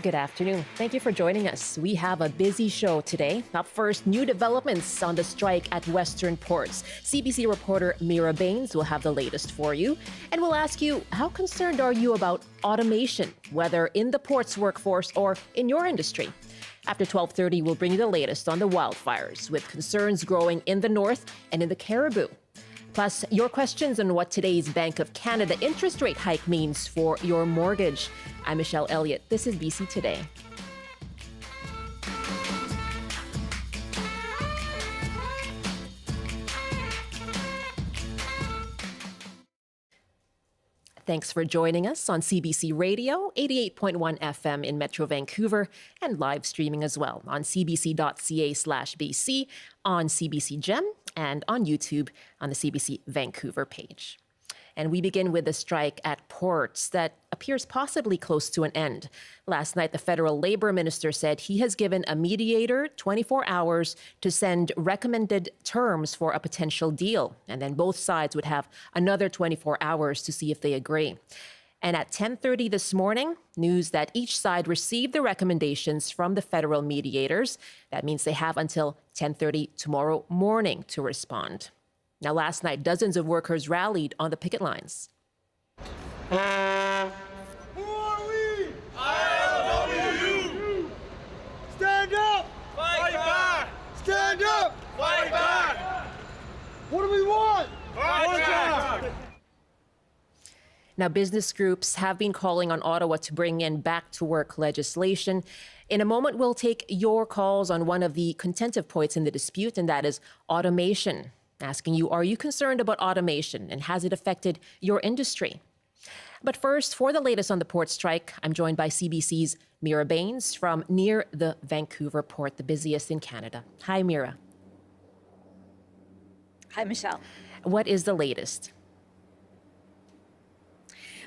Good afternoon. Thank you for joining us. We have a busy show today. Up first, new developments on the strike at Western Ports. CBC reporter Mira Baines will have the latest for you. And we'll ask you, how concerned are you about automation, whether in the ports workforce or in your industry? After 12:30, we'll bring you the latest on the wildfires, with concerns growing in the north and in the Cariboo. Plus, your questions on what today's Bank of Canada interest rate hike means for your mortgage. I'm Michelle Eliot. This is BC Today. Thanks for joining us on CBC Radio, 88.1 FM in Metro Vancouver, and live streaming as well on cbc.ca/BC, on CBC Gem, and on YouTube on the CBC Vancouver page. And we begin with the strike at ports that appears possibly close to an end. Last night, the federal labor minister said he has given a mediator 24 hours to send recommended terms for a potential deal. And then both sides would have another 24 hours to see if they agree. And at 10:30 this morning, news that each side received the recommendations from the federal mediators. That means they have until 10:30 tomorrow morning to respond. Now, last night, dozens of workers rallied on the picket lines. Who are we? ILWU! Stand up! Fight back! Stand up! Fight back! What do we want? Fight back! Now, business groups have been calling on Ottawa to bring in back-to-work legislation. In a moment, we'll take your calls on one of the contentive points in the dispute, and that is automation. Asking you, are you concerned about automation, and has it affected your industry? But first, for the latest on the port strike, I'm joined by CBC's Mira Baines from near the Vancouver port, the busiest in Canada. Hi, Mira. Hi, Michelle. What is the latest?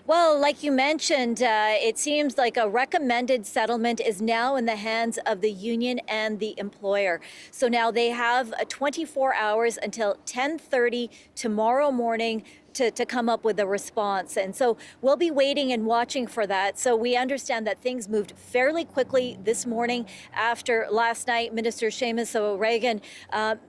Well, like you mentioned, it seems like a recommended settlement is now in the hands of the union and the employer. So now they have 24 hours until 10:30 tomorrow morning to come up with a response. And so we'll be waiting and watching for that. So we understand that things moved fairly quickly this morning after last night. Minister Seamus O'Regan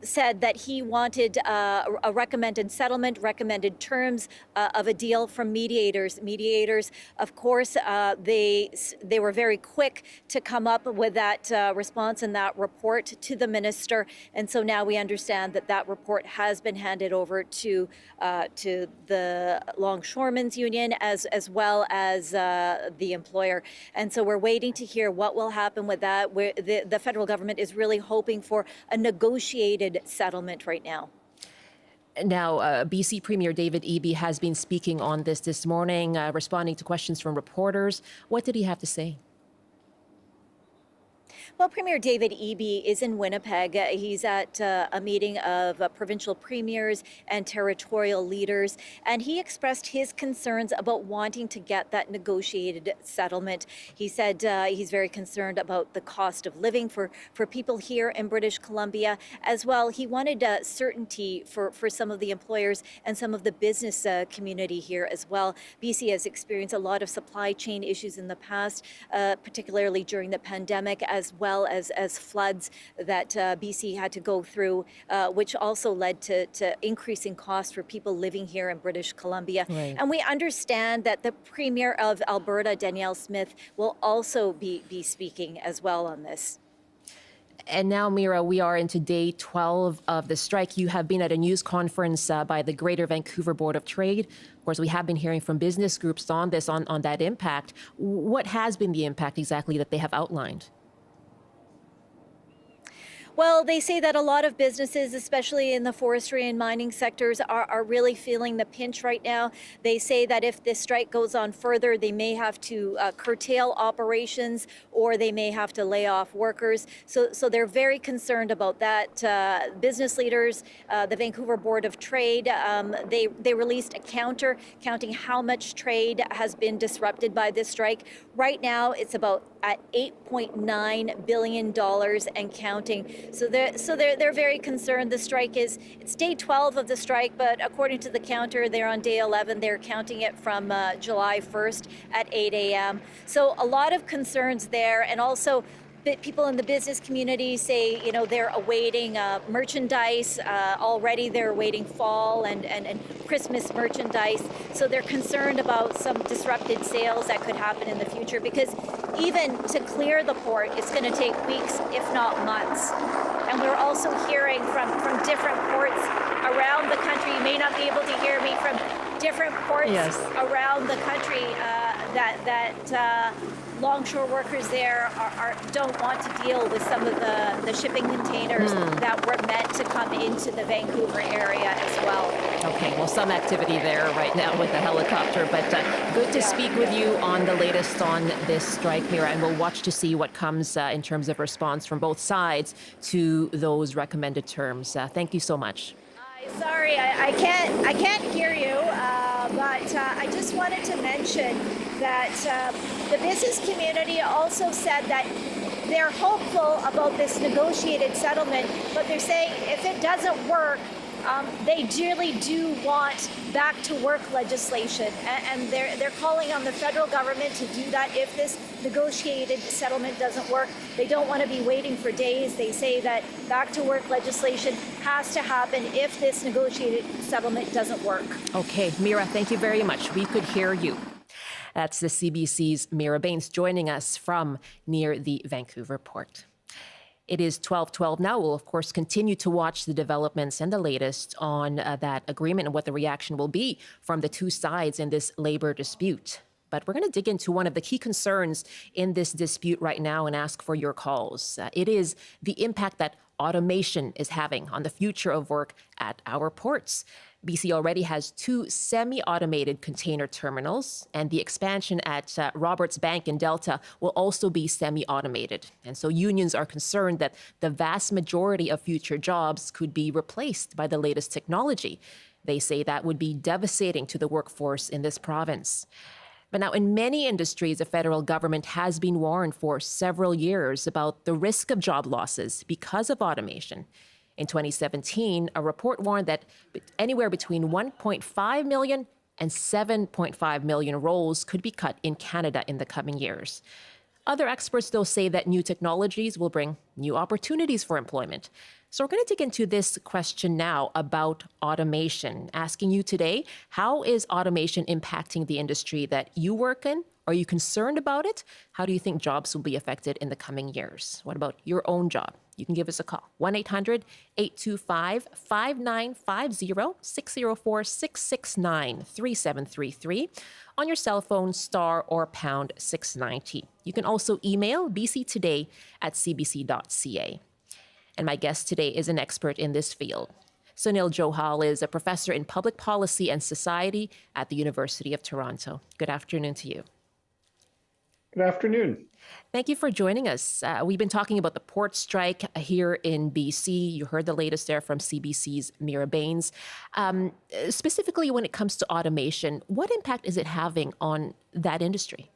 said that he wanted a recommended settlement, recommended terms of a deal from mediators. Mediators, of course, they were very quick to come up with that response and that report to the minister. And so now we understand that that report has been handed over to the Longshoremen's Union as well as the employer. And so we're waiting to hear what will happen with that. The federal government is really hoping for a negotiated settlement right now. Now, BC Premier David Eby has been speaking on this morning, responding to questions from reporters. What did he have to say? Well, Premier David Eby is in Winnipeg. He's at a meeting of provincial premiers and territorial leaders, and he expressed his concerns about wanting to get that negotiated settlement. He said he's very concerned about the cost of living for people here in British Columbia. As well, he wanted certainty for some of the employers and some of the business community here as well. BC has experienced a lot of supply chain issues in the past, particularly during the pandemic, as well as floods that BC had to go through, which also led to increasing costs for people living here in British Columbia. Right. And we understand that the Premier of Alberta, Danielle Smith, will also be speaking as well on this. And now, Mira, we are into day 12 of the strike. You have been at a news conference by the Greater Vancouver Board of Trade. Of course, we have been hearing from business groups on this, on that impact. What has been the impact exactly that they have outlined? Well, they say that a lot of businesses, especially in the forestry and mining sectors, are really feeling the pinch right now. They say that if this strike goes on further, they may have to curtail operations, or they may have to lay off workers. So they're very concerned about that. Business leaders, the Vancouver Board of Trade, they released a counter counting how much trade has been disrupted by this strike. Right now, it's about at $8.9 billion and counting. So they're very concerned. It's day 12 of the strike, but according to the counter, they're on day 11. They're counting it from July 1st at 8 a.m. So a lot of concerns there, and also people in the business community say, they're awaiting merchandise. Already they're awaiting fall and Christmas merchandise. So they're concerned about some disrupted sales that could happen in the future, because even to clear the port, it's going to take weeks, if not months. And we're also hearing from different ports around the country. You may not be able to hear me, from different ports around the country that longshore workers there don't want to deal with some of the shipping containers that were meant to come into the Vancouver area as well. Okay, well, some activity there right now with the helicopter, but good to speak with you on the latest on this strike, Mira, and we'll watch to see what comes in terms of response from both sides to those recommended terms. Thank you so much. Sorry, I can't hear you, but I just wanted to mention that the business community also said that they're hopeful about this negotiated settlement, but they're saying if it doesn't work, they really do want back to work legislation, and they're calling on the federal government to do that if this negotiated settlement doesn't work. They don't want to be waiting for days. They say that back to work legislation has to happen if this negotiated settlement doesn't work. Okay, Mira, thank you very much. We could hear you. That's the CBC's Mira Baines joining us from near the Vancouver port. It is 12:12 now. We'll, of course, continue to watch the developments and the latest on that agreement and what the reaction will be from the two sides in this labor dispute. But we're going to dig into one of the key concerns in this dispute right now and ask for your calls. It is the impact that automation is having on the future of work at our ports. BC already has 2 semi-automated container terminals, and the expansion at Roberts Bank in Delta will also be semi-automated. And so unions are concerned that the vast majority of future jobs could be replaced by the latest technology. They say that would be devastating to the workforce in this province. But now, in many industries, the federal government has been warned for several years about the risk of job losses because of automation. In 2017, a report warned that anywhere between 1.5 million and 7.5 million roles could be cut in Canada in the coming years. Other experts, though, say that new technologies will bring new opportunities for employment. So we're going to dig into this question now about automation, asking you today, how is automation impacting the industry that you work in? Are you concerned about it? How do you think jobs will be affected in the coming years? What about your own job? You can give us a call, 1-800-825-5950, 604-669-3733, on your cell phone, star or pound 690. You can also email bctoday@cbc.ca. And my guest today is an expert in this field. Sunil Johal is a professor in public policy and society at the University of Toronto. Good afternoon to you. Good afternoon. Thank you for joining us. We've been talking about the port strike here in BC. You heard the latest there from CBC's Mira Baines. Specifically, when it comes to automation, what impact is it having on that industry?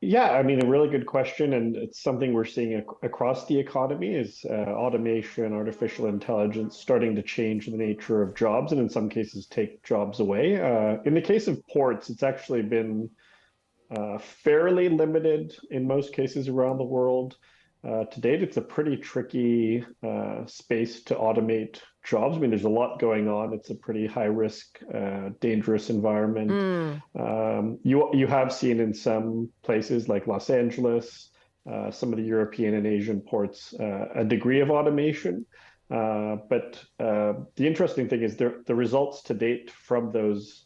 Yeah, I mean, a really good question, and it's something we're seeing across the economy is automation, artificial intelligence starting to change the nature of jobs and in some cases take jobs away. In the case of ports, it's actually been fairly limited in most cases around the world. To date, it's a pretty tricky space to automate jobs. I mean, there's a lot going on. It's a pretty high risk, dangerous environment. You have seen in some places like Los Angeles, some of the European and Asian ports, a degree of automation. But the interesting thing is the results to date from those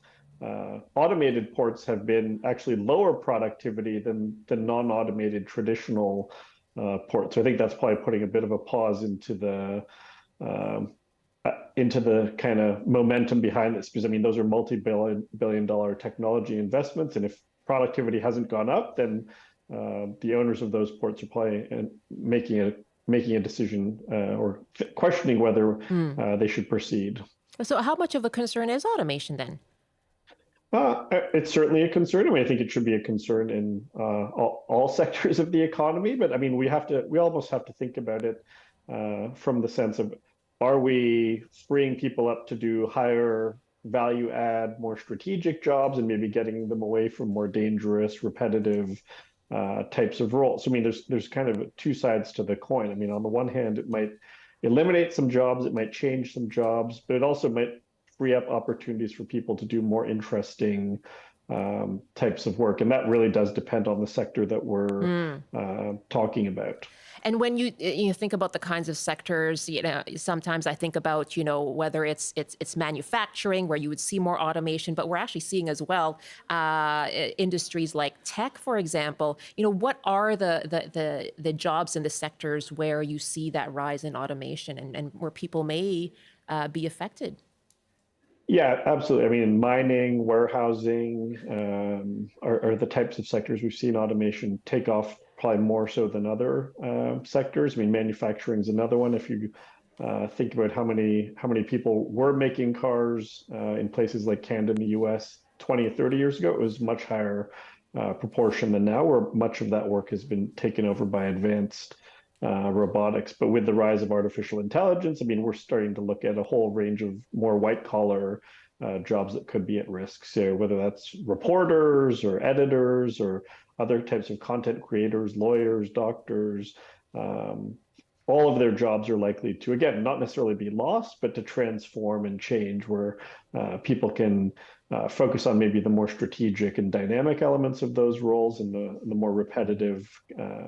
automated ports have been actually lower productivity than the non-automated traditional ports. So I think that's probably putting a bit of a pause into the kind of momentum behind this, because I mean those are multi-billion-dollar technology investments, and if productivity hasn't gone up, then the owners of those ports are probably making a decision or questioning whether they should proceed. So how much of a concern is automation then? It's certainly a concern. I mean, I think it should be a concern in all sectors of the economy. But I mean, we almost have to think about it from the sense of, are we freeing people up to do higher value add, more strategic jobs, and maybe getting them away from more dangerous, repetitive types of roles? I mean, there's kind of two sides to the coin. I mean, on the one hand, it might eliminate some jobs, it might change some jobs, but it also might free up opportunities for people to do more interesting types of work. And that really does depend on the sector that we're talking about. And when you think about the kinds of sectors, sometimes I think about, whether it's manufacturing where you would see more automation, but we're actually seeing as well industries like tech, for example. What are the jobs in the sectors where you see that rise in automation and where people may be affected? Yeah, absolutely. I mean, mining, warehousing are the types of sectors we've seen automation take off probably more so than other sectors. I mean, manufacturing is another one. If you think about how many people were making cars in places like Canada and the US 20 or 30 years ago, it was much higher proportion than now, where much of that work has been taken over by advanced robotics. But with the rise of artificial intelligence, I mean, we're starting to look at a whole range of more white collar jobs that could be at risk. So whether that's reporters or editors or other types of content creators, lawyers, doctors, all of their jobs are likely to, again, not necessarily be lost, but to transform and change, where people can focus on maybe the more strategic and dynamic elements of those roles, and the more repetitive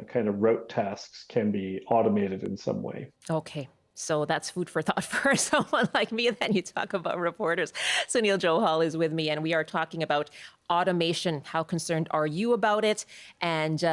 kind of rote tasks can be automated in some way. Okay. So that's food for thought for someone like me. And then you talk about reporters. Sunil Johal is with me, and we are talking about automation. How concerned are you about it? And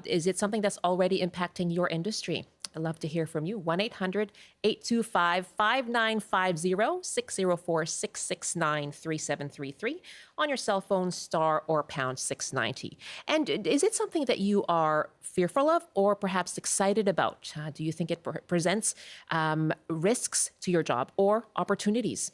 is it something that's already impacting your industry? I'd love to hear from you. 1-800-825-5950, 604-669-3733 on your cell phone, star or pound 690. And is it something that you are fearful of or perhaps excited about? Do you think it presents risks to your job or opportunities?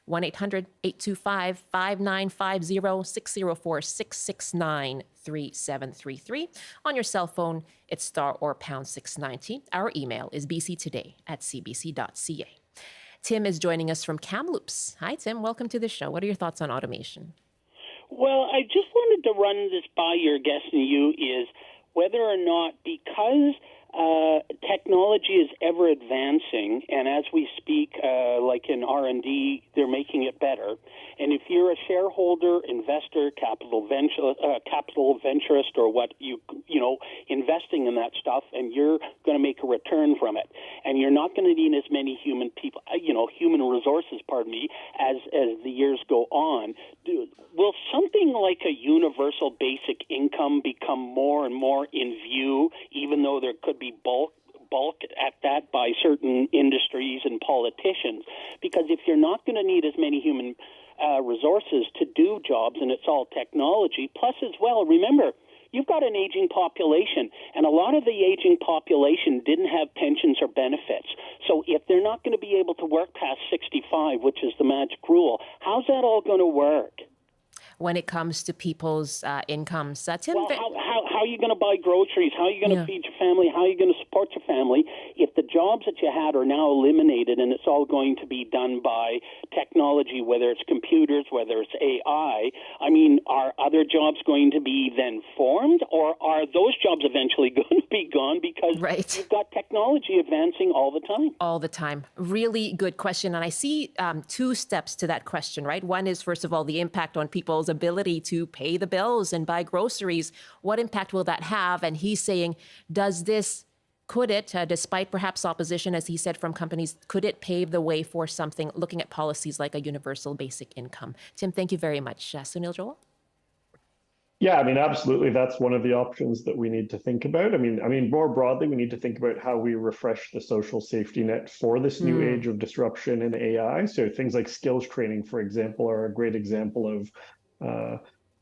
1-800-825-5950, 604-669-3733. On your cell phone, it's star or pound 690. Our email is bctoday@cbc.ca. Tim is joining us from Kamloops. Hi, Tim. Welcome to the show. What are your thoughts on automation? Well, I just wanted to run this by your guest and you, is whether or not, because technology is ever advancing, and as we speak, like in R&D, they're making it better. And if you're a shareholder, investor, capital venturist, or what you investing in that stuff, and you're going to make a return from it, and you're not going to need as many human resources, as the years go on. Will something like a universal basic income become more and more in view, even though there could be bulk at that by certain industries and politicians? Because if you're not going to need as many human resources to do jobs, and it's all technology, plus as well, remember, you've got an aging population, and a lot of the aging population didn't have pensions or benefits. So if they're not going to be able to work past 65, which is the magic rule, how's that all going to work? When it comes to people's incomes, Tim, well, how are you going to buy groceries? How are you going to feed your family? How are you going to support your family if the jobs that you had are now eliminated and it's all going to be done by technology, whether it's computers, whether it's AI? I mean, are other jobs going to be then formed, or are those jobs eventually going to be gone because you've got technology advancing all the time? All the time. Really good question. And I see two steps to that question, right? One is, first of all, the impact on people's ability to pay the bills and buy groceries. What impact will that have? And he's saying, could it, despite perhaps opposition, as he said, from companies, could it pave the way for something, looking at policies like a universal basic income? Tim, thank you very much. Sunil Johal? Yeah, I mean, absolutely. That's one of the options that we need to think about. I mean, more broadly, we need to think about how we refresh the social safety net for this new age of disruption in AI. So things like skills training, for example, are a great example of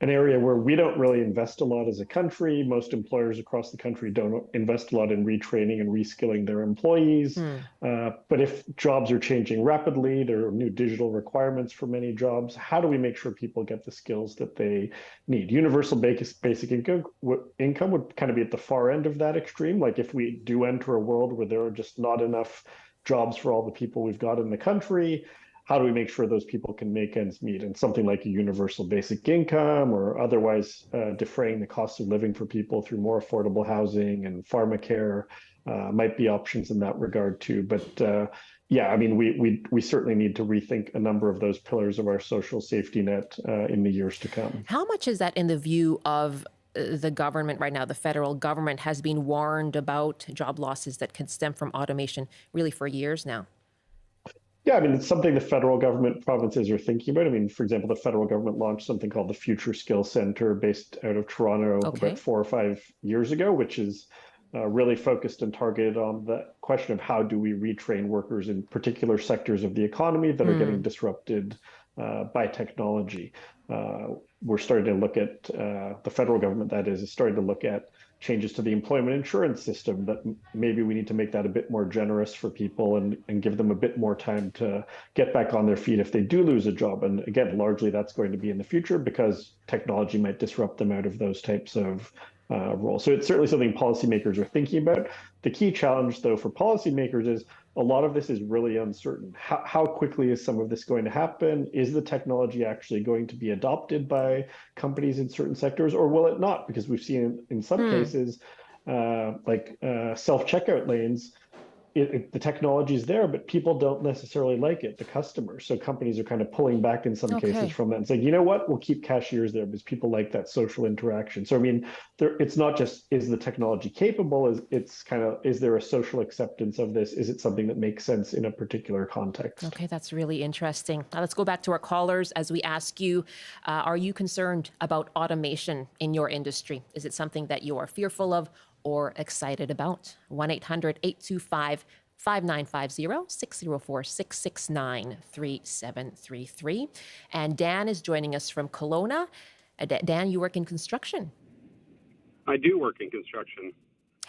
an area where we don't really invest a lot as a country. Most employers across the country don't invest a lot in retraining and reskilling their employees. But if jobs are changing rapidly, there are new digital requirements for many jobs. How do we make sure people get the skills that they need? Universal basic income would kind of be at the far end of that extreme. Like if we do enter a world where there are just not enough jobs for all the people we've got in the country, how do we make sure those people can make ends meet? And something like a universal basic income or otherwise defraying the cost of living for people through more affordable housing and pharmacare might be options in that regard too. But yeah, I mean, we certainly need to rethink a number of those pillars of our social safety net in the years to come. How much is that in the view of the government right now? The federal government has been warned about job losses that could stem from automation really for years now. Yeah, I mean, it's something the federal government, provinces are thinking about. I mean, for example, the federal government launched something called the Future Skills Center based out of Toronto about 4 or 5 years ago, which is really focused and targeted on the question of how do we retrain workers in particular sectors of the economy that are getting disrupted by technology. We're starting to look at, the federal government that is starting to look at changes to the employment insurance system, that maybe we need to make that a bit more generous for people and give them a bit more time to get back on their feet if they do lose a job. And again, largely that's going to be in the future because technology might disrupt them out of those types of roles. So it's certainly something policymakers are thinking about. The key challenge, though, for policymakers is a lot of this is really uncertain. How quickly is some of this going to happen? Is the technology actually going to be adopted by companies in certain sectors, or will it not? Because we've seen in some cases, like self-checkout lanes, the technology is there, but people don't necessarily like it, the customers. So companies are kind of pulling back in some cases from that and saying, you know what, we'll keep cashiers there because people like that social interaction. So, I mean, it's not just, is the technology capable? It's kind of, is there a social acceptance of this? Is it something that makes sense in a particular context? Okay, that's really interesting. Now let's go back to our callers as we ask you, are you concerned about automation in your industry? Is it something that you are fearful of or excited about? 1-800-825-5950, 604-669-3733. And Dan is joining us from Kelowna. Dan, you work in construction. I do work in construction.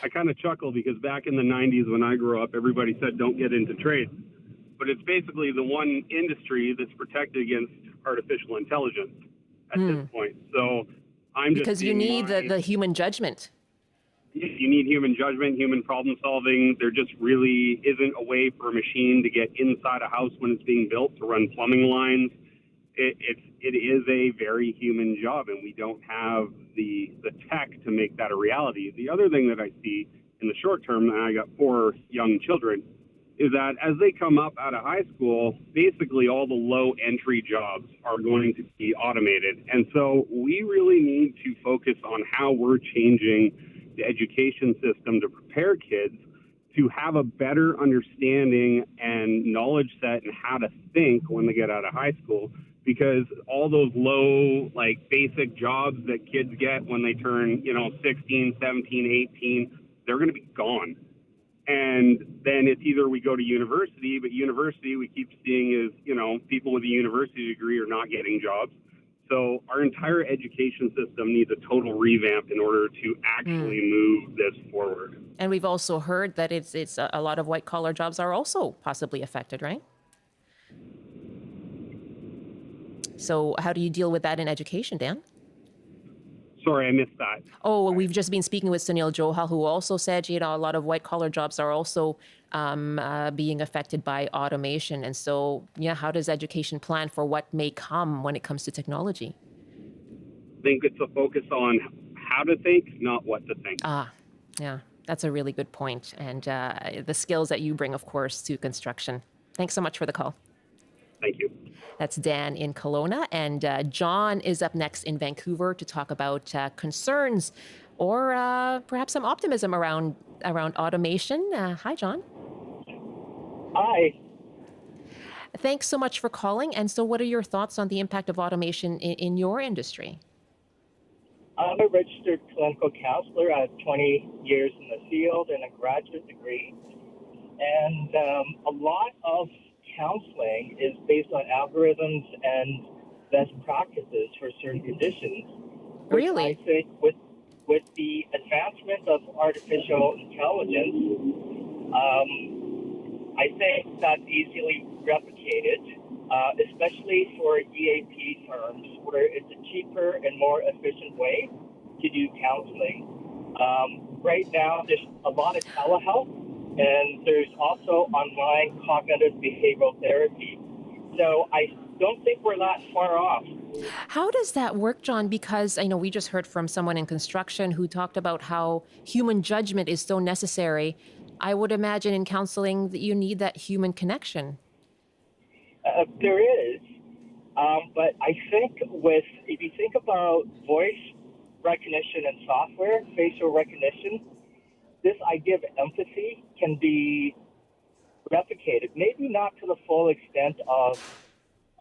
I kind of chuckle because back in the 90s when I grew up, everybody said don't get into trades. But it's basically the one industry that's protected against artificial intelligence at this point. So I'm just because you need the human judgment. You need human judgment, human problem solving. There just really isn't a way for a machine to get inside a house when it's being built to run plumbing lines. It is a very human job, and we don't have the tech to make that a reality. The other thing that I see in the short term, and I got 4 young children, is that as they come up out of high school, basically all the low entry jobs are going to be automated. And so we really need to focus on how we're changing the education system to prepare kids to have a better understanding and knowledge set and how to think when they get out of high school, because all those low, like, basic jobs that kids get when they turn, 16, 17, 18, they're going to be gone. And then it's either we go to university, but university we keep seeing is, people with a university degree are not getting jobs. So our entire education system needs a total revamp in order to actually move this forward. And we've also heard that it's a lot of white collar jobs are also possibly affected, right? So how do you deal with that in education, Dan? Sorry, I missed that. Oh, we've just been speaking with Sunil Johal, who also said, a lot of white collar jobs are also being affected by automation. And so, how does education plan for what may come when it comes to technology? I think it's a focus on how to think, not what to think. Yeah, that's a really good point. And the skills that you bring, of course, to construction. Thanks so much for the call. Thank you. That's Dan in Kelowna. And John is up next in Vancouver to talk about concerns or perhaps some optimism around automation. Hi, John. Hi. Thanks so much for calling. And so what are your thoughts on the impact of automation in your industry? I'm a registered clinical counselor. I have 20 years in the field and a graduate degree. And a lot of counseling is based on algorithms and best practices for certain conditions. which Really? I think with the advancement of artificial intelligence, I think that's easily replicated, especially for EAP firms, where it's a cheaper and more efficient way to do counseling. Right now, there's a lot of telehealth, and there's also online cognitive behavioral therapy. So I don't think we're that far off. How does that work, John? Because I know we just heard from someone in construction who talked about how human judgment is so necessary. I would imagine in counseling that you need that human connection. There is, but I think if you think about voice recognition and software, facial recognition, this idea of empathy can be replicated, maybe not to the full extent of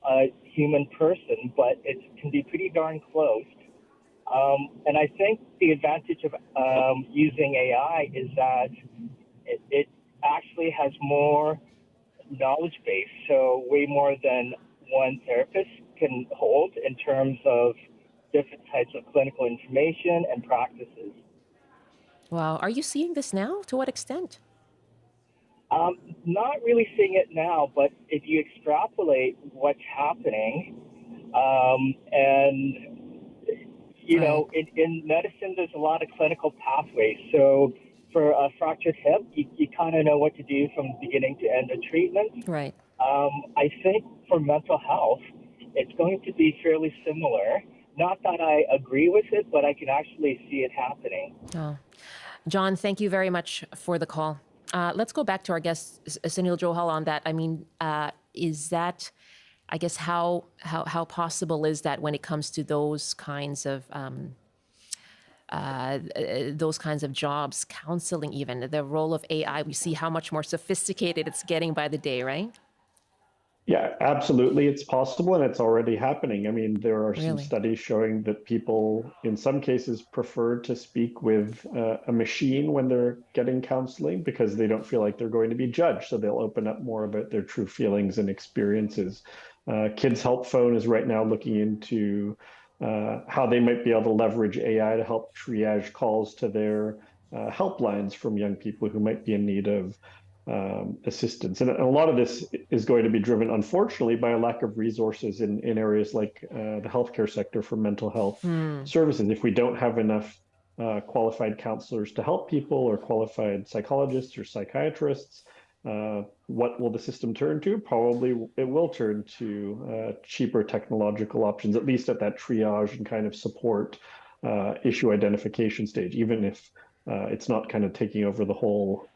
a human person, but it can be pretty darn close. And I think the advantage of using AI is that it actually has more knowledge base, so way more than one therapist can hold in terms of different types of clinical information and practices. Wow. Are you seeing this now? To what extent? Not really seeing it now, but if you extrapolate what's happening, and you know, in medicine, there's a lot of clinical pathways. So for a fractured hip, you kind of know what to do from beginning to end of treatment. Right. I think for mental health, it's going to be fairly similar. Not that I agree with it, but I can actually see it happening. Oh. John, thank you very much for the call. Let's go back to our guest, Sunil Johal, on that. I mean, is that, I guess, how possible is that when it comes to those kinds of jobs, counseling, even the role of AI? We see how much more sophisticated it's getting by the day, right? Yeah, absolutely. It's possible and it's already happening. I mean, there are some Really? studies showing that people, in some cases, prefer to speak with a machine when they're getting counseling because they don't feel like they're going to be judged. So they'll open up more about their true feelings and experiences. Kids Help Phone is right now looking into how they might be able to leverage AI to help triage calls to their helplines from young people who might be in need of assistance. And a lot of this is going to be driven, unfortunately, by a lack of resources in areas like the healthcare sector for mental health services. If we don't have enough qualified counselors to help people or qualified psychologists or psychiatrists, what will the system turn to? Probably it will turn to cheaper technological options, at least at that triage and kind of support issue identification stage, even if it's not kind of taking over the whole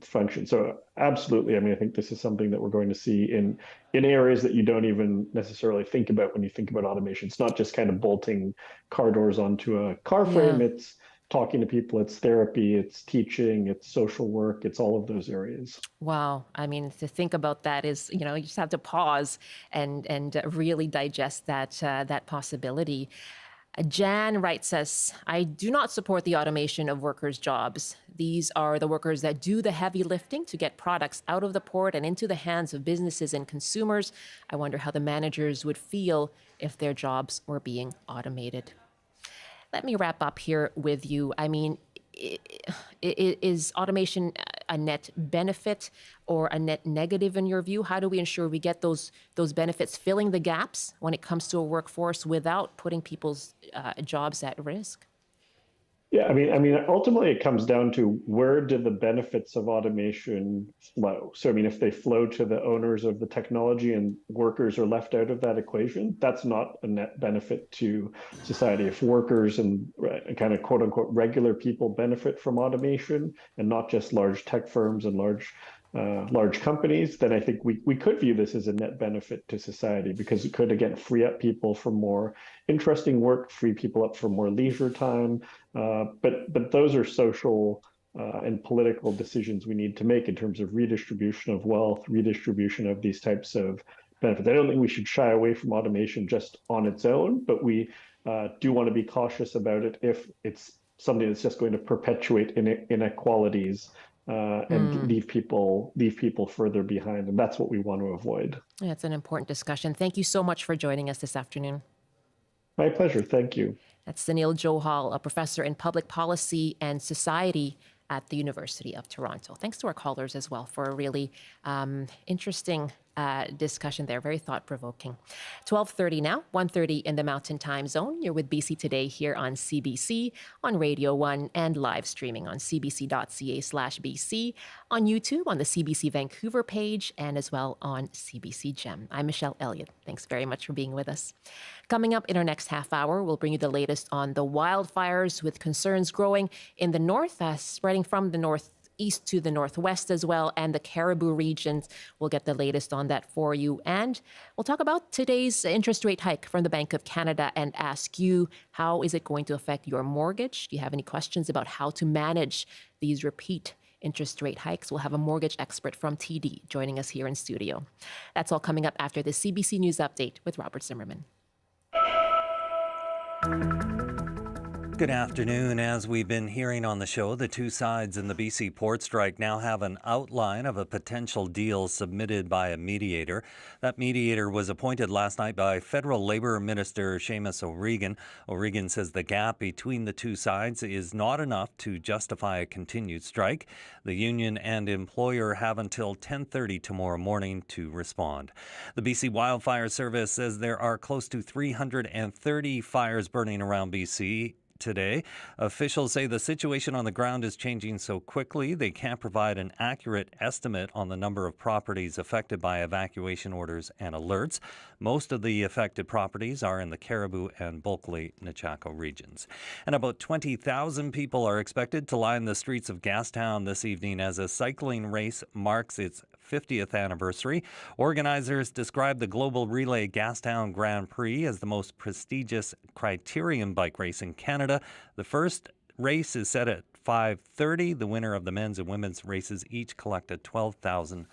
function. So absolutely, I mean, I think this is something that we're going to see in areas that you don't even necessarily think about when you think about automation. It's not just kind of bolting car doors onto a car frame. Yeah. It's talking to people, it's therapy, it's teaching, it's social work, it's all of those areas. Wow. I mean, to think about that is, you know, you just have to pause and really digest that possibility. Jan writes us, I do not support the automation of workers' jobs. These are the workers that do the heavy lifting to get products out of the port and into the hands of businesses and consumers. I wonder how the managers would feel if their jobs were being automated. Let me wrap up here with you. I mean, is automation a net benefit or a net negative in your view? How do we ensure we get those benefits, filling the gaps when it comes to a workforce without putting people's jobs at risk? Yeah, I mean, ultimately it comes down to where do the benefits of automation flow? So, I mean, if they flow to the owners of the technology and workers are left out of that equation, that's not a net benefit to society. If workers and kind of quote unquote regular people benefit from automation and not just large tech firms and large companies, then I think we could view this as a net benefit to society because it could, again, free up people for more interesting work, free people up for more leisure time. But those are social and political decisions we need to make in terms of redistribution of wealth, redistribution of these types of benefits. I don't think we should shy away from automation just on its own, but we do want to be cautious about it if it's something that's just going to perpetuate inequalities and leave people further behind. And that's what we want to avoid. That's an important discussion. Thank you so much for joining us this afternoon. My pleasure. Thank you. That's Sunil Johal, a professor in public policy and society at the University of Toronto. Thanks to our callers as well for a really interesting discussion there, very thought-provoking. 12:30 now, 1:30 in the Mountain Time Zone. You're with BC Today here on CBC, on Radio 1, and live streaming on cbc.ca/BC, on YouTube, on the CBC Vancouver page, and as well on CBC Gem. I'm Michelle Eliot. Thanks very much for being with us. Coming up in our next half hour, we'll bring you the latest on the wildfires, with concerns growing in the north, spreading from the northeast to the northwest as well, and the Cariboo regions. We'll get the latest on that for you. And we'll talk about today's interest rate hike from the Bank of Canada and ask you, how is it going to affect your mortgage? Do you have any questions about how to manage these repeat interest rate hikes? We'll have a mortgage expert from TD joining us here in studio. That's all coming up after the CBC News Update with Robert Zimmerman. Good afternoon. As we've been hearing on the show, the two sides in the BC port strike now have an outline of a potential deal submitted by a mediator. That mediator was appointed last night by Federal Labour Minister Seamus O'Regan. O'Regan says the gap between the two sides is not enough to justify a continued strike. The union and employer have until 10:30 tomorrow morning to respond. The BC Wildfire Service says there are close to 330 fires burning around BC today. Officials say the situation on the ground is changing so quickly they can't provide an accurate estimate on the number of properties affected by evacuation orders and alerts. Most of the affected properties are in the Cariboo and Bulkley-Nechako regions. And about 20,000 people are expected to line the streets of Gastown this evening as a cycling race marks its 50th anniversary. Organizers describe the Global Relay Gastown Grand Prix as the most prestigious criterium bike race in Canada. The first race is set at 5:30. The winner of the men's and women's races each collect a $12,000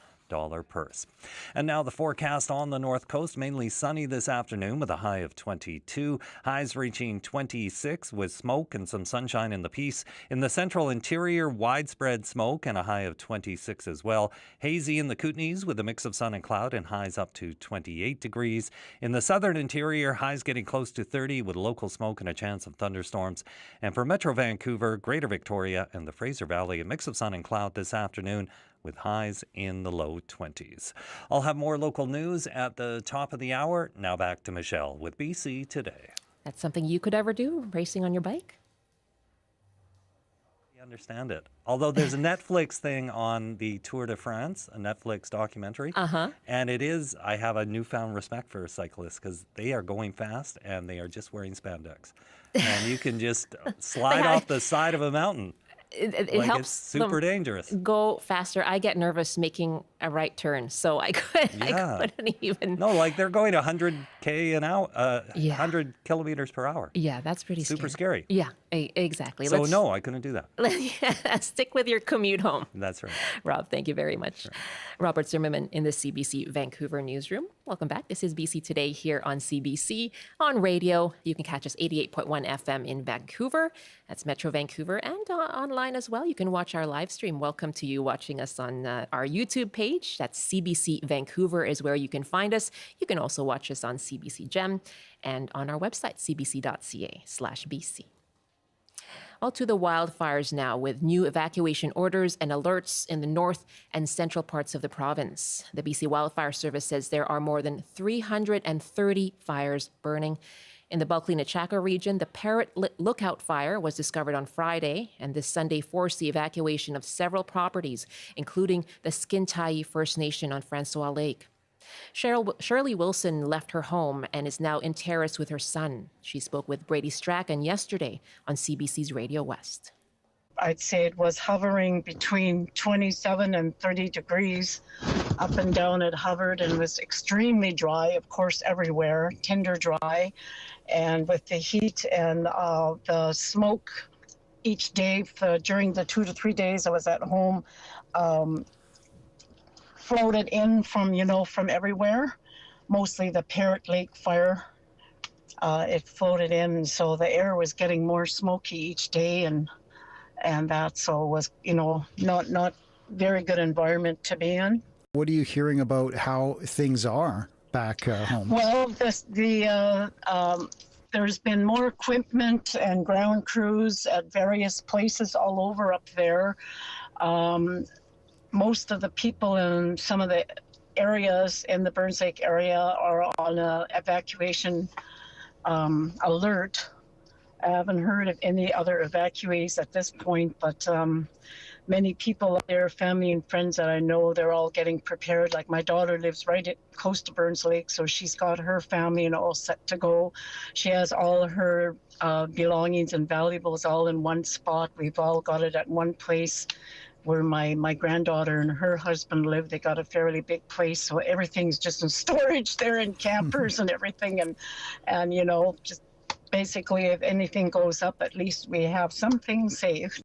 purse. And now the forecast on the north coast, mainly sunny this afternoon with a high of 22. Highs reaching 26 with smoke and some sunshine in the Peace. In the central interior, widespread smoke and a high of 26 as well. Hazy in the Kootenays with a mix of sun and cloud and highs up to 28 degrees. In the southern interior, highs getting close to 30 with local smoke and a chance of thunderstorms. And for Metro Vancouver, Greater Victoria and the Fraser Valley, a mix of sun and cloud this afternoon, with highs in the low 20s. I'll have more local news at the top of the hour. Now back to Michelle with BC Today. That's something you could ever do, racing on your bike? I understand it. Although there's a Netflix thing on the Tour de France, a Netflix documentary. And it is, I have a newfound respect for cyclists because they are going fast and they are just wearing spandex. And you can just slide off the side of a mountain. It like helps it's super dangerous. Go faster. I get nervous making a right turn, so I couldn't even. No, like they're going 100k an hour, 100 kilometers per hour. Yeah, that's pretty super scary. Yeah, exactly. So no, I couldn't do that. Stick with your commute home. That's right. Rob, thank you very much. Sure. Robert Zimmerman in the CBC Vancouver newsroom. Welcome back. This is BC Today here on CBC. On radio, you can catch us 88.1 FM in Vancouver. That's Metro Vancouver, and online as well. You can watch our live stream. Welcome to you watching us on our YouTube page. That's CBC Vancouver is where you can find us. You can also watch us on CBC Gem and on our website, cbc.ca/BC. Well, to the wildfires now, with new evacuation orders and alerts in the north and central parts of the province. The BC Wildfire Service says there are more than 330 fires burning. In the Bulkley-Nechako region, the Parrot Lookout fire was discovered on Friday, and this Sunday forced the evacuation of several properties, including the Skintyee First Nation on Francois Lake. Shirley Wilson left her home and is now in Terrace with her son. She spoke with Brady Strachan yesterday on CBC's Radio West. I'd say it was hovering between 27 and 30 degrees. Up and down it hovered and was extremely dry, of course, everywhere, tinder dry. And with the heat and the smoke each day during the 2 to 3 days I was at home, floated in from everywhere, mostly the Parrot Lake fire. It floated in, so the air was getting more smoky each day, and that so was not very good environment to be in. What are you hearing about how things are back home? Well, there's been more equipment and ground crews at various places all over up there. Most of the people in some of the areas in the Burns Lake area are on an evacuation alert. I haven't heard of any other evacuees at this point, but many people there, family and friends that I know, they're all getting prepared. Like my daughter lives right close to Burns Lake, so she's got her family and all set to go. She has all her belongings and valuables all in one spot. We've all got it at one place where my granddaughter and her husband live. They got a fairly big place, so everything's just in storage there, in campers and everything. And you know, just basically, if anything goes up, at least we have something saved.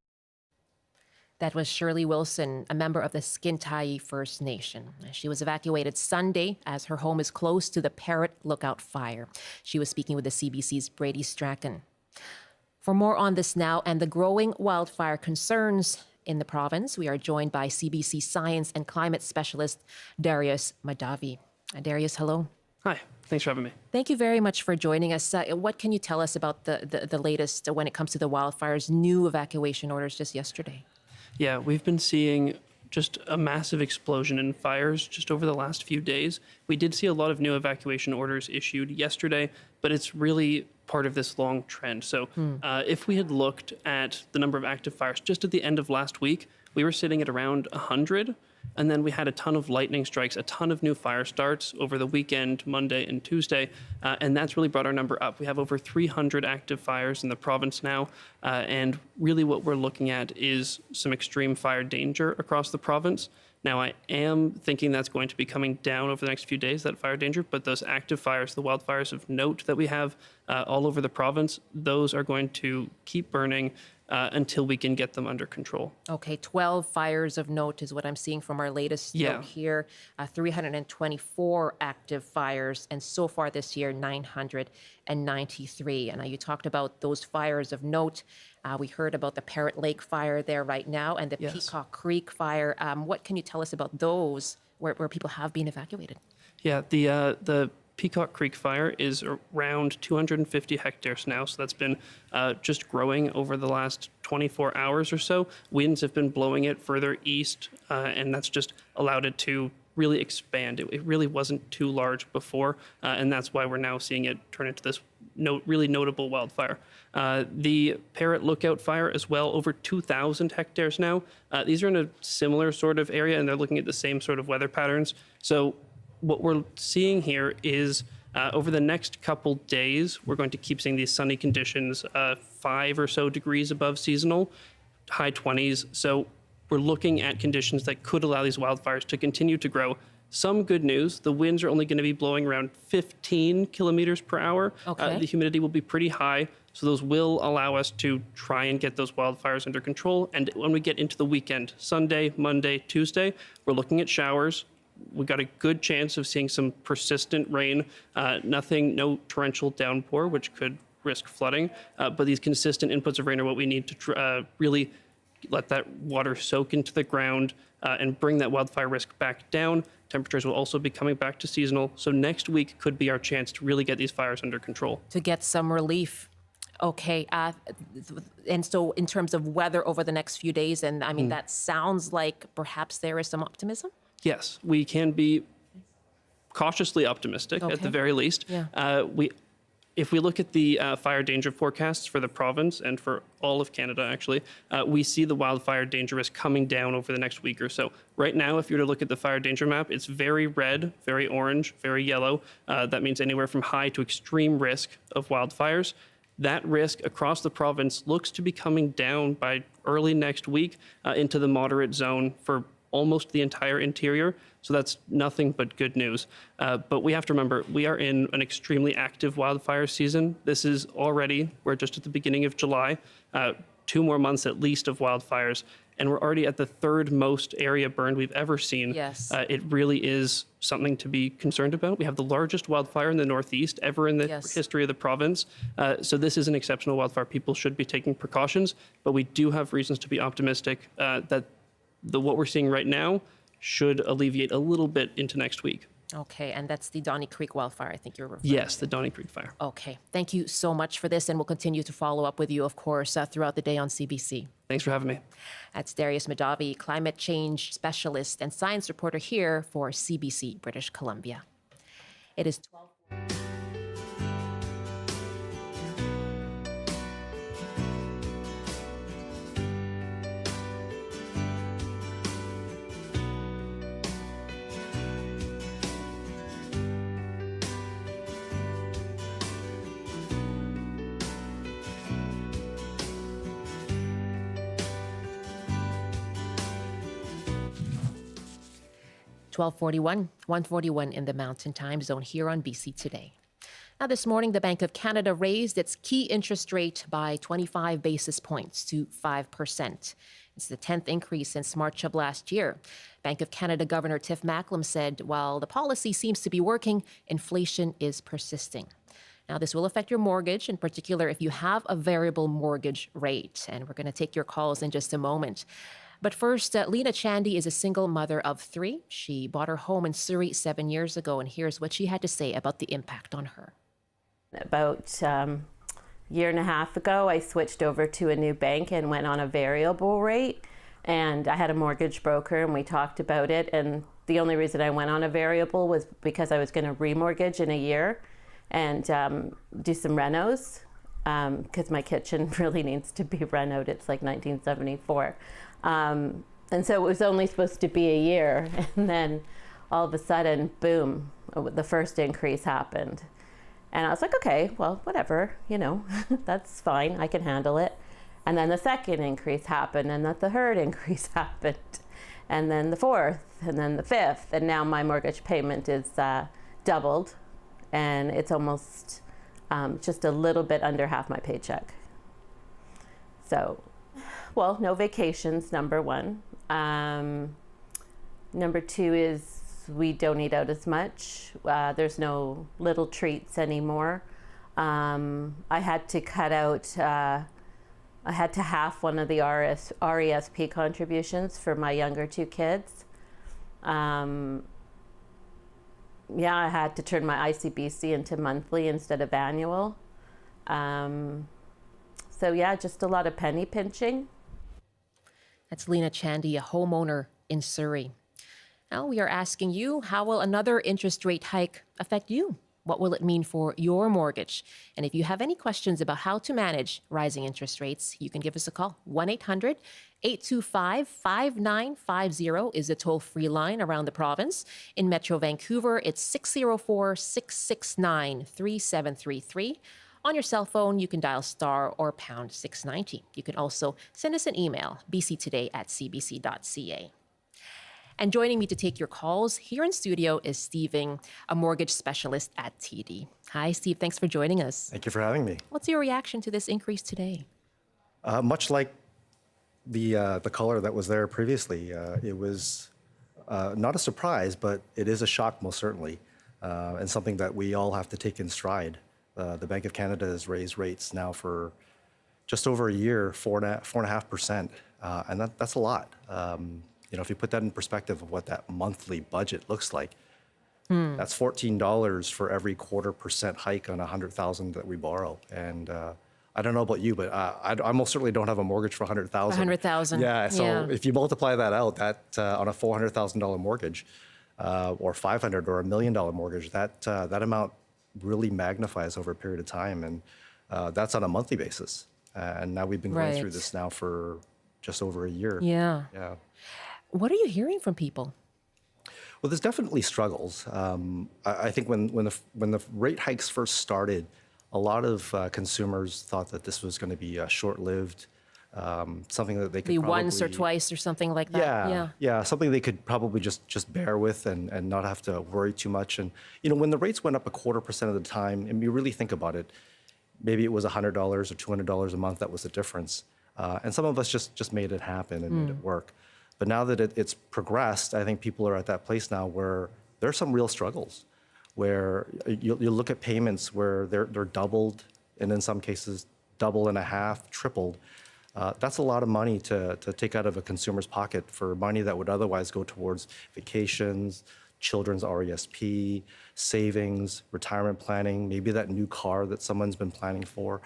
That was Shirley Wilson, a member of the Skintyee First Nation. She was evacuated Sunday as her home is close to the Parrot Lookout fire. She was speaking with the CBC's Brady Strachan. For more on this now and the growing wildfire concerns in the province, we are joined by CBC Science and Climate Specialist Darius Mahdavi. Darius, hello. Hi, thanks for having me. Thank you very much for joining us. What can you tell us about the latest when it comes to the wildfires, new evacuation orders just yesterday? Yeah, we've been seeing just a massive explosion in fires just over the last few days. We did see a lot of new evacuation orders issued yesterday, but it's really part of this long trend. So if we had looked at the number of active fires just at the end of last week, we were sitting at around 100. And then we had a ton of lightning strikes, a ton of new fire starts over the weekend, Monday and Tuesday. And that's really brought our number up. We have over 300 active fires in the province now. And really what we're looking at is some extreme fire danger across the province. Now, I am thinking that's going to be coming down over the next few days, that fire danger. But those active fires, the wildfires of note that we have all over the province, those are going to keep burning until we can get them under control. Okay, 12 fires of note is what I'm seeing from our latest note here. 324 active fires, and so far this year, 993. And you talked about those fires of note. We heard about the Parrot Lake fire there right now, and the Peacock Creek fire. What can you tell us about those where people have been evacuated? Yeah, the Peacock Creek fire is around 250 hectares now, so that's been just growing over the last 24 hours or so. Winds have been blowing it further east, and that's just allowed it to really expand. It really wasn't too large before, and that's why we're now seeing it turn into this really notable wildfire. The Parrot Lookout fire as well, over 2,000 hectares now. These are in a similar sort of area, and they're looking at the same sort of weather patterns. So what we're seeing here is over the next couple days, we're going to keep seeing these sunny conditions, 5 or so degrees above seasonal, high 20s. So we're looking at conditions that could allow these wildfires to continue to grow. Some good news, the winds are only going to be blowing around 15 kilometers per hour. Okay. The humidity will be pretty high, so those will allow us to try and get those wildfires under control. And when we get into the weekend, Sunday, Monday, Tuesday, we're looking at showers. We got a good chance of seeing some persistent rain, no torrential downpour, which could risk flooding. But these consistent inputs of rain are what we need to really let that water soak into the ground and bring that wildfire risk back down. Temperatures will also be coming back to seasonal. So next week could be our chance to really get these fires under control. To get some relief. Okay. And so in terms of weather over the next few days, and I mean, that sounds like perhaps there is some optimism? Yes, we can be cautiously optimistic at the very least. Yeah. If we look at the fire danger forecasts for the province and for all of Canada, actually, we see the wildfire danger risk coming down over the next week or so. Right now, if you were to look at the fire danger map, it's very red, very orange, very yellow. That means anywhere from high to extreme risk of wildfires. That risk across the province looks to be coming down by early next week into the moderate zone for almost the entire interior. So that's nothing but good news. But we have to remember, we are in an extremely active wildfire season. We're just at the beginning of July, 2 more months at least of wildfires. And we're already at the 3rd most area burned we've ever seen. Yes. It really is something to be concerned about. We have the largest wildfire in the Northeast ever in the history of the province. So this is an exceptional wildfire. People should be taking precautions, but we do have reasons to be optimistic that what we're seeing right now should alleviate a little bit into next week. Okay, and that's the Donny Creek wildfire, I think you're referring Yes, to. the Donny Creek fire. Okay, thank you so much for this, and we'll continue to follow up with you, of course, throughout the day on CBC. Thanks for having me. That's Darius Madavi, climate change specialist and science reporter here for CBC British Columbia. It is 12. 12:41, 1:41 in the Mountain Time Zone here on BC Today. Now, this morning, the Bank of Canada raised its key interest rate by 25 basis points to 5%. It's the 10th increase since March of last year. Bank of Canada Governor Tiff Macklem said while the policy seems to be working, inflation is persisting. Now, this will affect your mortgage, in particular if you have a variable mortgage rate. And we're going to take your calls in just a moment. But first, Lena Chandy is a single mother of 3. She bought her home in Surrey 7 years ago, and here's what she had to say about the impact on her. About year and a half ago, I switched over to a new bank and went on a variable rate. And I had a mortgage broker, and we talked about it. And the only reason I went on a variable was because I was going to remortgage in a year and do some renos, because my kitchen really needs to be renoed. It's like 1974. And so it was only supposed to be a year. And then all of a sudden, boom, the first increase happened. And I was like, okay, well, whatever, that's fine. I can handle it. And then the second increase happened, and the third increase happened, and then the fourth, and then the fifth. And now my mortgage payment is doubled, and it's almost just a little bit under half my paycheck. So, well, no vacations, number one. Number two is we don't eat out as much. There's no little treats anymore. I had to cut out, I had to half one of the RESP contributions for my younger 2 kids. I had to turn my ICBC into monthly instead of annual. Just a lot of penny pinching. That's Lena Chandy, a homeowner in Surrey. Now we are asking you, how will another interest rate hike affect you? What will it mean for your mortgage? And if you have any questions about how to manage rising interest rates, you can give us a call. 1-800-825-5950 is the toll-free line around the province. In Metro Vancouver, it's 604-669-3733. On your cell phone, you can dial star or pound 690. You can also send us an email, bctoday@cbc.ca. And joining me to take your calls here in studio is Steve Ng, a mortgage specialist at TD. Hi, Steve. Thanks for joining us. Thank you for having me. What's your reaction to this increase today? Much like the caller that was there previously, it was not a surprise, but it is a shock, most certainly, and something that we all have to take in stride. The Bank of Canada has raised rates now for just over a year, 4.5%, and that's a lot. If you put that in perspective of what that monthly budget looks like, that's $14 for every 0.25% hike on $100,000 that we borrow. And I don't know about you, but I most certainly don't have a mortgage for $100,000. $100,000. Yeah. So if you multiply that out, that on a $400,000 mortgage, or $500,000 or $1 million mortgage, that amount really magnifies over a period of time, and that's on a monthly basis. And now we've been going through this now for just over a year. Yeah. Yeah. What are you hearing from people? Well, there's definitely struggles. I think when the rate hikes first started, a lot of consumers thought that this was going to be short-lived, something that they could Be probably, once or twice or something like that. Yeah, something they could probably just bear with and not have to worry too much. And when the rates went up 0.25% of the time, and you really think about it, maybe it was $100 or $200 a month that was the difference. And some of us just made it happen and made it work. But now that it's progressed, I think people are at that place now where there are some real struggles, where you look at payments where they're doubled, and in some cases double and a half, tripled. That's a lot of money to take out of a consumer's pocket for money that would otherwise go towards vacations, children's RESP, savings, retirement planning, maybe that new car that someone's been planning for.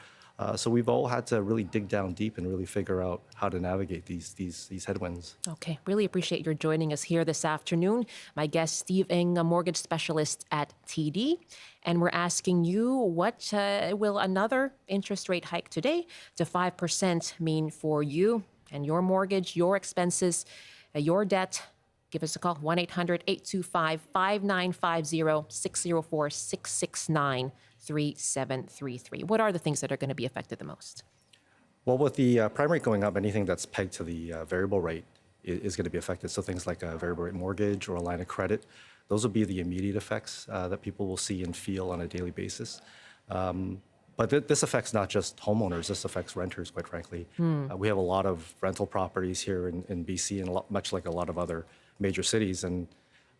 So we've all had to really dig down deep and really figure out how to navigate these headwinds. Okay, really appreciate your joining us here this afternoon. My guest, Steve Ng, a mortgage specialist at TD. And we're asking you, what will another interest rate hike today to 5% mean for you and your mortgage, your expenses, your debt? Give us a call, 1-800-825-5950, 604-669-3733. What are the things that are going to be affected the most? Well, with the prime rate going up, anything that's pegged to the variable rate is going to be affected. So things like a variable rate mortgage or a line of credit, those will be the immediate effects that people will see and feel on a daily basis. But this affects not just homeowners, this affects renters, quite frankly. We have a lot of rental properties here in BC, and much like a lot of other major cities. And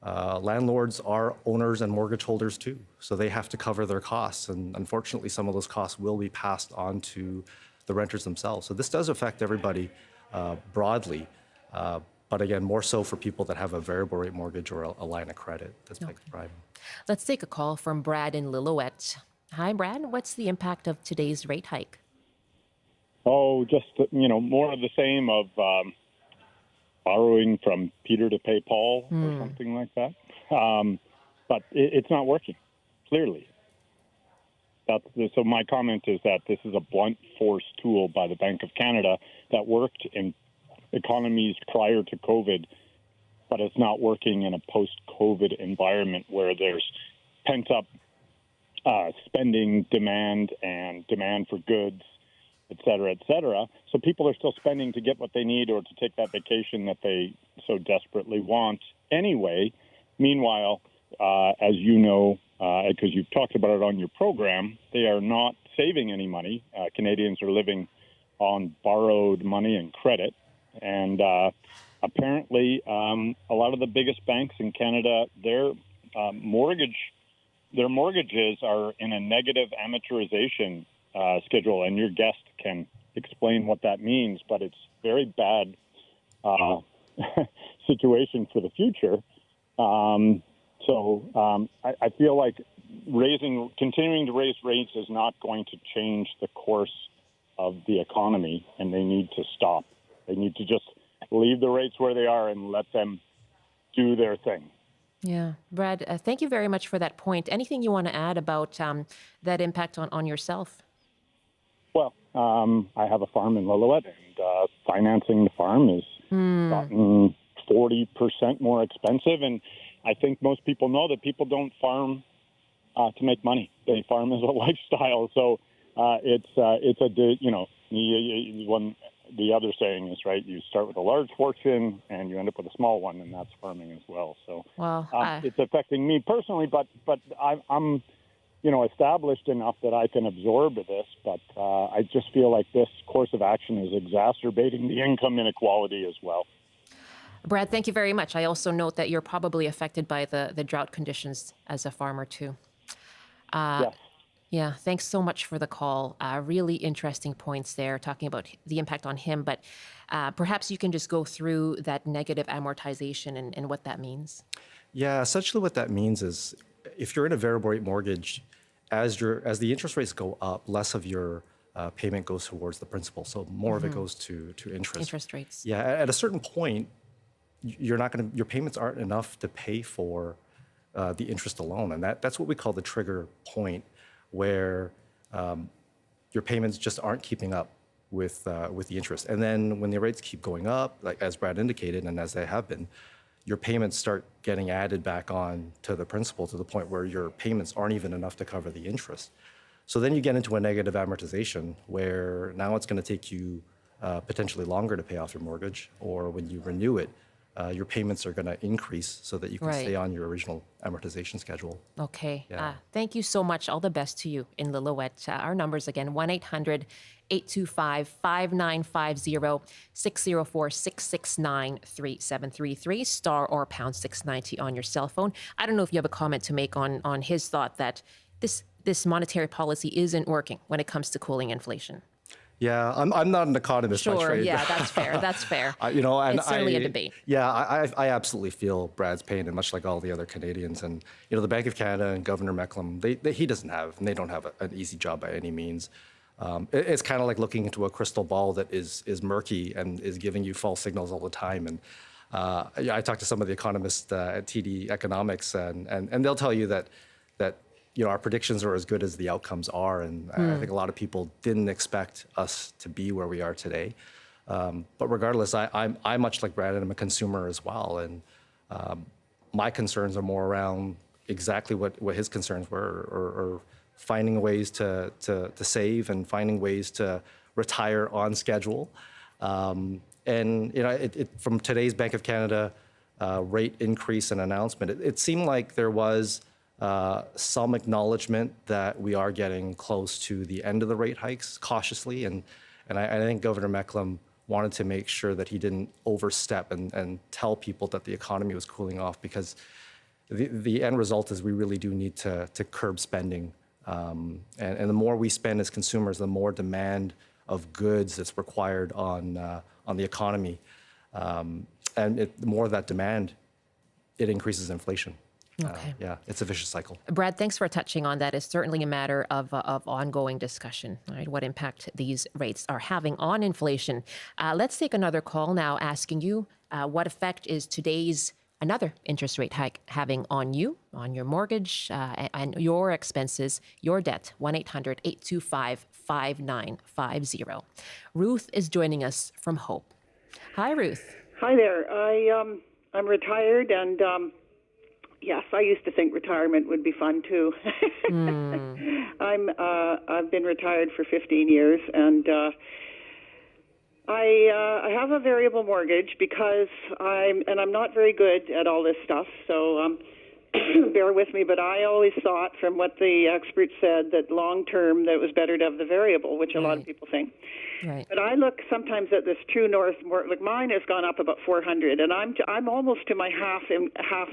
landlords are owners and mortgage holders too. So they have to cover their costs. And unfortunately, some of those costs will be passed on to the renters themselves. So this does affect everybody broadly. But again, more so for people that have a variable rate mortgage or a line of credit that's pegged to prime. Let's take a call from Brad in Lillooet. Hi, Brad. What's the impact of today's rate hike? Oh, just, more of the same of borrowing from Peter to pay Paul or something like that. But it's not working, clearly. So my comment is that this is a blunt force tool by the Bank of Canada that worked in economies prior to COVID, but it's not working in a post-COVID environment where there's pent-up spending demand and demand for goods, et cetera, et cetera. So people are still spending to get what they need or to take that vacation that they so desperately want anyway. Meanwhile, as you know, because you've talked about it on your program, they are not saving any money. Canadians are living on borrowed money and credit. And apparently, a lot of the biggest banks in Canada, their mortgages are in a negative amortization schedule, and your guest can explain what that means, but it's very bad situation for the future. I feel like continuing to raise rates is not going to change the course of the economy, and they need to stop. They need to just leave the rates where they are and let them do their thing. Yeah. Brad, thank you very much for that point. Anything you want to add about that impact on yourself? Well, I have a farm in Lillooet, and financing the farm has gotten 40% more expensive. And I think most people know that people don't farm to make money. They farm as a lifestyle. So the other saying is, right, you start with a large fortune and you end up with a small one, and that's farming as well. So it's affecting me personally, but I'm established enough that I can absorb this. But I just feel like this course of action is exacerbating the income inequality as well. Brad, thank you very much. I also note that you're probably affected by the drought conditions as a farmer too. Yes. Yeah, thanks so much for the call. Really interesting points there, talking about the impact on him. But perhaps you can just go through that negative amortization and what that means. Yeah, essentially what that means is if you're in a variable rate mortgage, as the interest rates go up, less of your payment goes towards the principal. So more of it goes to interest. Interest rates. Yeah, at a certain point, your payments aren't enough to pay for the interest alone. And that's what we call the trigger point, where your payments just aren't keeping up with the interest. And then when the rates keep going up, like as Brad indicated, and as they have been, your payments start getting added back on to the principal to the point where your payments aren't even enough to cover the interest. So then you get into a negative amortization where now it's going to take you potentially longer to pay off your mortgage, or when you renew it, your payments are going to increase so that you can stay on your original amortization schedule. Okay. Yeah. Thank you so much. All the best to you in Lillooet. Our numbers again, 1-800-825-5950, 604-669-3733, star or pound 690 on your cell phone. I don't know if you have a comment to make on his thought that this monetary policy isn't working when it comes to cooling inflation. Yeah, I'm not an economist by Sure, trade. yeah, that's fair. That's fair. And It's certainly a debate. Yeah, I absolutely feel Brad's pain, and much like all the other Canadians. And the Bank of Canada and Governor Mecklem, he doesn't have, and they don't have an easy job by any means. It's kind of like looking into a crystal ball that is murky and is giving you false signals all the time. And I talked to some of the economists at TD Economics, and they'll tell you that our predictions are as good as the outcomes are, and I think a lot of people didn't expect us to be where we are today. But regardless, I'm much like Brad, and I'm a consumer as well, and my concerns are more around exactly what his concerns were, or finding ways to save and finding ways to retire on schedule. And from today's Bank of Canada rate increase and announcement, it seemed like there was some acknowledgement that we are getting close to the end of the rate hikes cautiously. And I think Governor Mecklem wanted to make sure that he didn't overstep and tell people that the economy was cooling off, because the end result is we really do need to curb spending. And the more we spend as consumers, the more demand of goods that's required on the economy. And the more of that demand, it increases inflation. Okay. Yeah, it's a vicious cycle. Brad, thanks for touching on that. It's certainly a matter of ongoing discussion, right? What impact these rates are having on inflation. Let's take another call now, asking you what effect is today's another interest rate hike having on you, on your mortgage, and your expenses, your debt. 1-800-825-5950. Ruth is joining us from Hope. Hi, Ruth. Hi there. I'm retired, and yes, I used to think retirement would be fun too. I've been retired for 15 years, and I have a variable mortgage because I'm not very good at all this stuff. So bear with me. But I always thought, from what the experts said, that long term that it was better to have the variable, which a lot of people think. Right. But I look sometimes at this True North, like mine has gone up about 400, and I'm almost to my half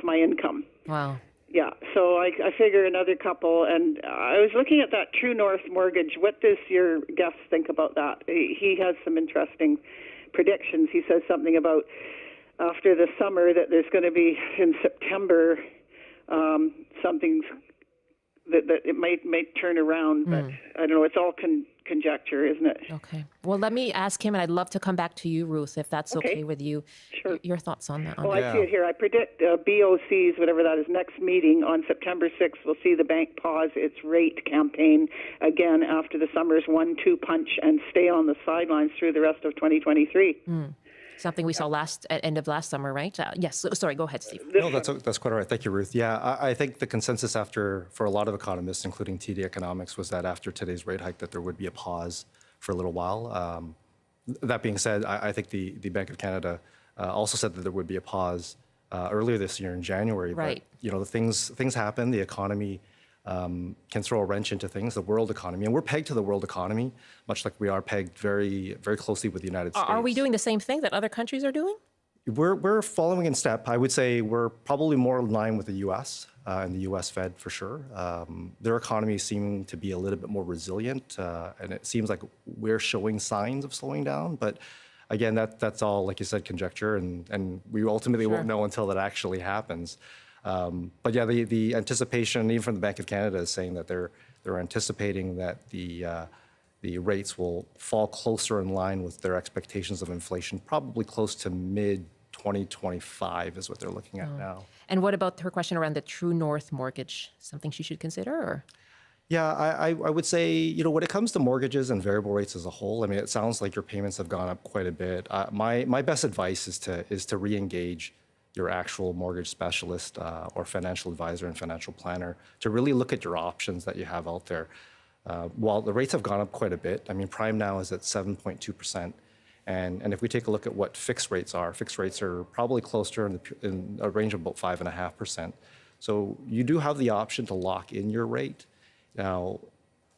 my income. Wow. Yeah, so I figure another couple, and I was looking at that True North mortgage. What does your guest think about that? He has some interesting predictions. He says something about after the summer that there's going to be in September something that it might turn around, but I don't know. It's all conjecture, isn't it? Okay. Well, let me ask him, and I'd love to come back to you, Ruth, if that's okay with you. Sure. Your thoughts on that? Oh, I see it here. I predict BOC's, whatever that is, next meeting on September 6th, we'll see the bank pause its rate campaign again after the summer's 1-2 punch and stay on the sidelines through the rest of 2023. Something we saw end of last summer, right? Yes. Sorry, go ahead, Steve. No, that's quite all right. Thank you, Ruth. Yeah, I think the consensus for a lot of economists, including TD Economics, was that after today's rate hike that there would be a pause for a little while. That being said, I think the Bank of Canada also said that there would be a pause earlier this year in January. Right. But, the things happen. The economy can throw a wrench into things, the world economy. And we're pegged to the world economy, much like we are pegged very, very closely with the United States. Are we doing the same thing that other countries are doing? We're following in step. I would say we're probably more in line with the U.S. And the U.S. Fed for sure. Their economy seem to be a little bit more resilient, and it seems like we're showing signs of slowing down. But again, that's all, like you said, conjecture, and we ultimately won't know until that actually happens. But yeah, the anticipation, even from the Bank of Canada, is saying that they're anticipating that the rates will fall closer in line with their expectations of inflation, probably close to mid-2025 is what they're looking at now. And what about her question around the True North mortgage? Something she should consider, or? Yeah, I would say, when it comes to mortgages and variable rates as a whole, I mean, it sounds like your payments have gone up quite a bit. My best advice is to re-engage your actual mortgage specialist or financial advisor and financial planner to really look at your options that you have out there. While the rates have gone up quite a bit, I mean, prime now is at 7.2%. And if we take a look at what fixed rates are probably closer in a range of about 5.5%. So you do have the option to lock in your rate. Now,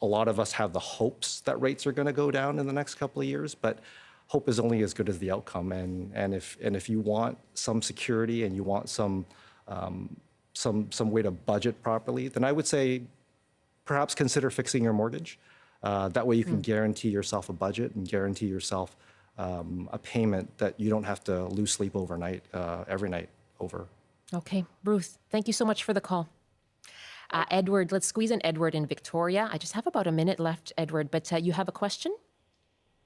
a lot of us have the hopes that rates are going to go down in the next couple of years, but hope is only as good as the outcome. And if you want some security and you want some way to budget properly, then I would say perhaps consider fixing your mortgage. That way you can guarantee yourself a budget and guarantee yourself a payment that you don't have to lose sleep overnight, every night over. Okay, Ruth, thank you so much for the call. Edward, let's squeeze in Edward in Victoria. I just have about a minute left, Edward, but you have a question?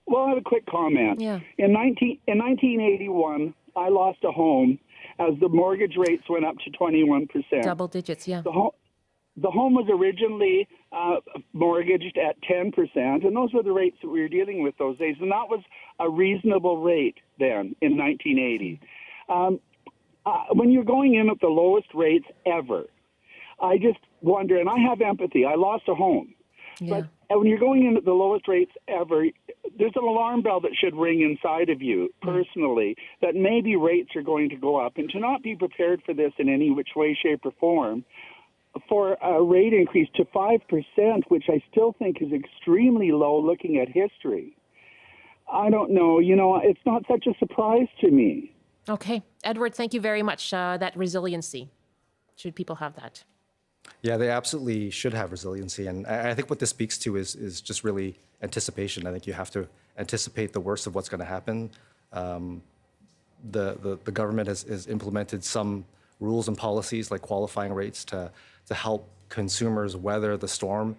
Well, I have a quick comment. Yeah. In 1981, I lost a home as the mortgage rates went up to 21%. Double digits, yeah. The home was originally mortgaged at 10%, and those were the rates that we were dealing with those days, and that was a reasonable rate then in 1980. When you're going in at the lowest rates ever, I just wonder, and I have empathy. I lost a home. Yeah. But when you're going in at the lowest rates ever, there's an alarm bell that should ring inside of you personally that maybe rates are going to go up. And to not be prepared for this in any which way, shape, or form, for a rate increase to 5%, which I still think is extremely low looking at history, I don't know. It's not such a surprise to me. Okay. Edward, thank you very much. That resiliency. Should people have that? Yeah, they absolutely should have resiliency. And I think what this speaks to is just really anticipation. I think you have to anticipate the worst of what's going to happen. The government has implemented some rules and policies like qualifying rates to help consumers weather the storm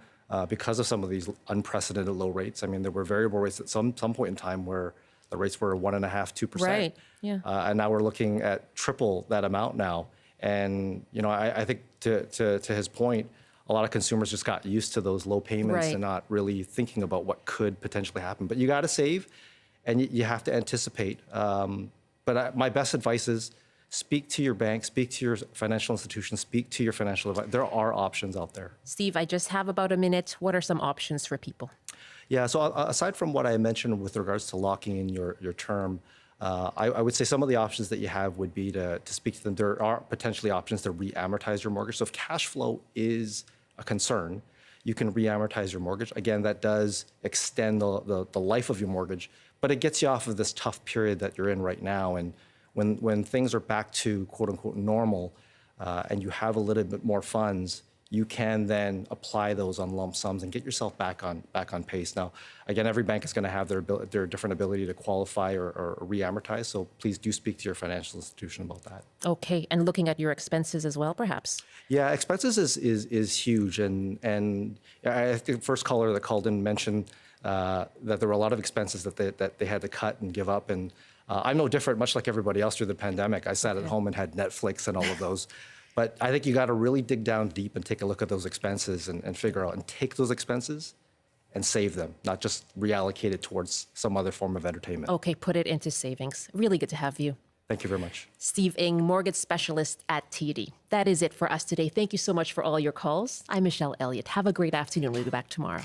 because of some of these unprecedented low rates. I mean, there were variable rates at some point in time where the rates were 1.5%, 2%. Right, yeah. And now we're looking at triple that amount now. And, I think to his point, a lot of consumers just got used to those low payments and not really thinking about what could potentially happen. But you got to save and you have to anticipate. But my best advice is speak to your bank, speak to your financial institution, speak to your financial advisor. There are options out there. Steve, I just have about a minute. What are some options for people? Yeah, so aside from what I mentioned with regards to locking in your term, I would say some of the options that you have would be to speak to them. There are potentially options to re-amortize your mortgage. So if cash flow is a concern, you can re-amortize your mortgage. Again, that does extend the life of your mortgage, but it gets you off of this tough period that you're in right now. And when things are back to quote unquote normal, and you have a little bit more funds, you can then apply those on lump sums and get yourself back on pace. Now, again, every bank is going to have their different ability to qualify or re-amortize. So please do speak to your financial institution about that. Okay, and looking at your expenses as well, perhaps. Yeah, expenses is huge, and I think the first caller that called in mentioned that there were a lot of expenses that they had to cut and give up, and I'm no different. Much like everybody else through the pandemic, I sat at home and had Netflix and all of those. But I think you got to really dig down deep and take a look at those expenses and figure out and take those expenses and save them, not just reallocate it towards some other form of entertainment. Okay, put it into savings. Really good to have you. Thank you very much. Steve Ng, mortgage specialist at TD. That is it for us today. Thank you so much for all your calls. I'm Michelle Eliot. Have a great afternoon. We'll be back tomorrow.